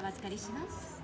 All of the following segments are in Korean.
お預かりします。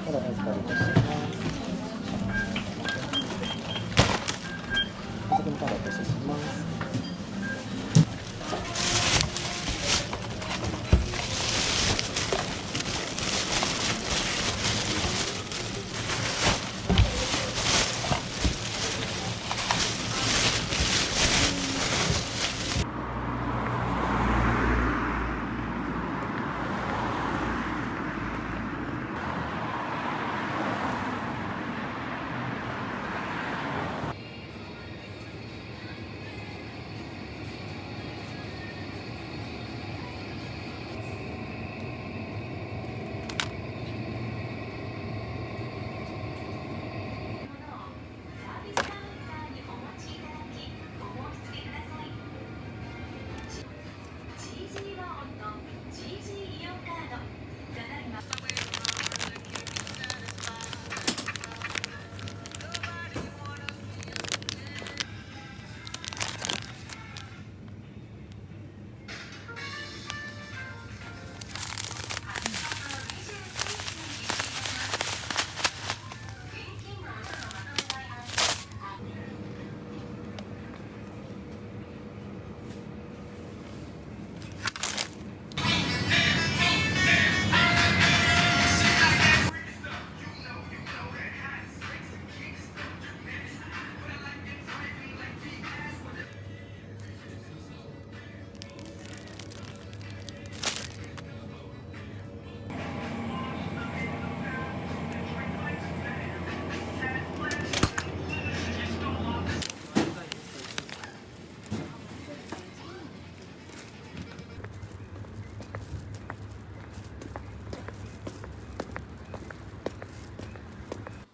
まだお預かりいたします。お先にカードお渡しします。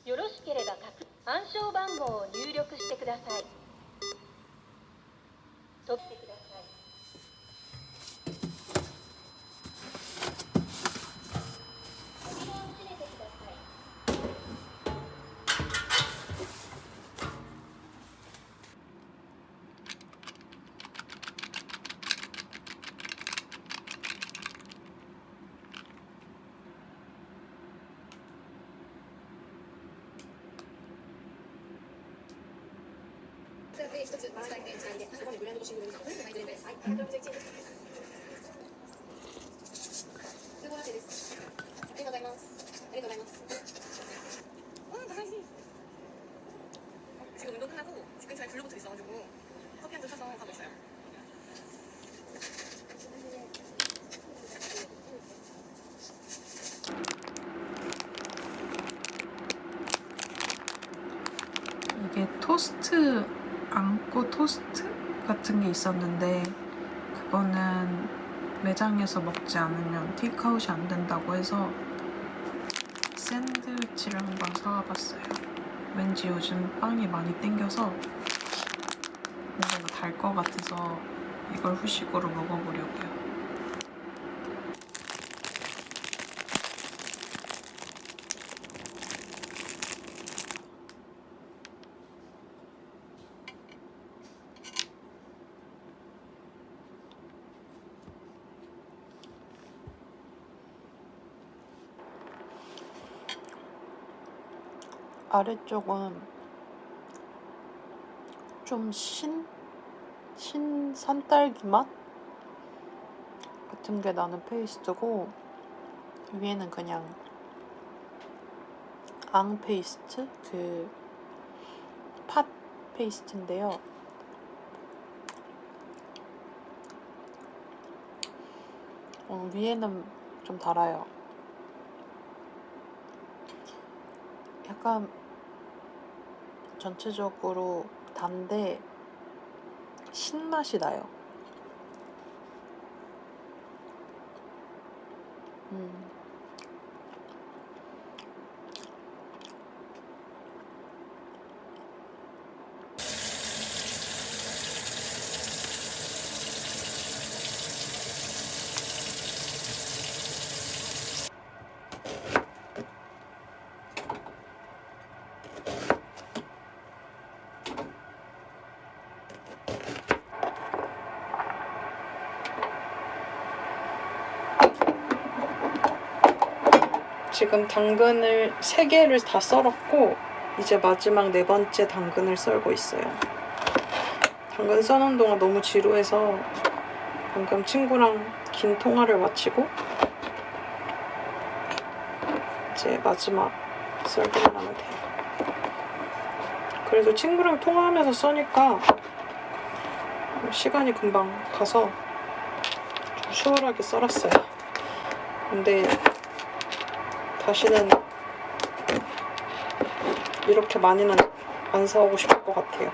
よろしければ暗証番号を入力してください。取ってください。扉を閉めてください。一つお伝えでつないで、そこでブランドとシングルです。はい、全部です。はい、111円です。15ラテです。ありがとうございます。ありがとうございます。지금 운동 끝나고 집 근처에 블루보틀 있어가지고 커피 한 잔 사서 가고 있어요. 토스트 안고 토스트 같은 게 있었는데 그거는 매장에서 먹지 않으면 테이크아웃이 안 된다고 해서 샌드위치를 한번 사와봤어요. 왠지 요즘 빵이 많이 땡겨서 뭔가 달 것 같아서 이걸 후식으로 먹어보려고요. 아래쪽은 좀 산딸기 맛 같은 게 나는 페이스트고 위에는 그냥 앙 페이스트? 팥 페이스트인데요. 위에는 좀 달아요. 약간 전체적으로 단데 신맛이 나요. 지금 당근을 3개를 다 썰었고 이제 마지막 4번째 당근을 썰고 있어요. 당근 써는 동안 너무 지루해서 방금 친구랑 긴 통화를 마치고 이제 마지막 썰기만 하면 돼요. 그래도 친구랑 통화하면서 써니까 시간이 금방 가서 좀 수월하게 썰었어요. 근데 다시는 이렇게 많이는 안 사오고 싶을 것 같아요.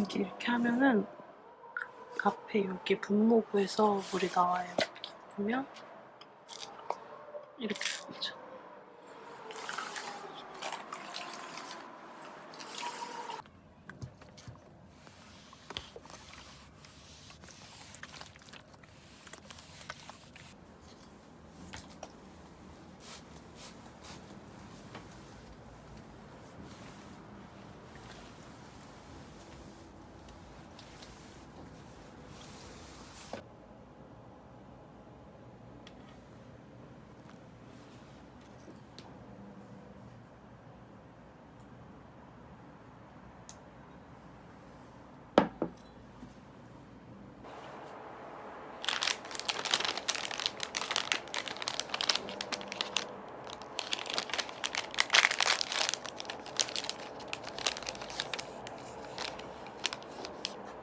이렇게 하면은 앞에 여기 분모부에서 물이 나와요. 보면 이렇게 나오죠.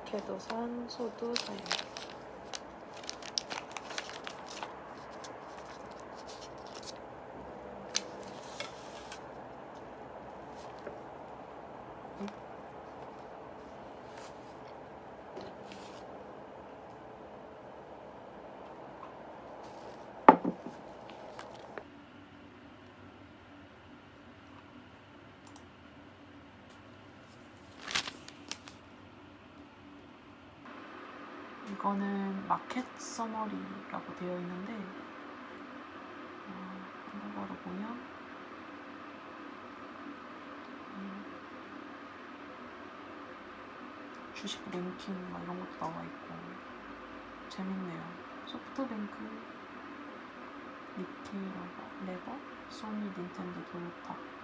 개도산 소두 사용. 이거는 마켓 서머리라고 되어 있는데 한국어로 보면 주식 랭킹 막 이런 것도 나와 있고 재밌네요. 소프트뱅크, 니케이 레버, 소니, 닌텐도, 도요타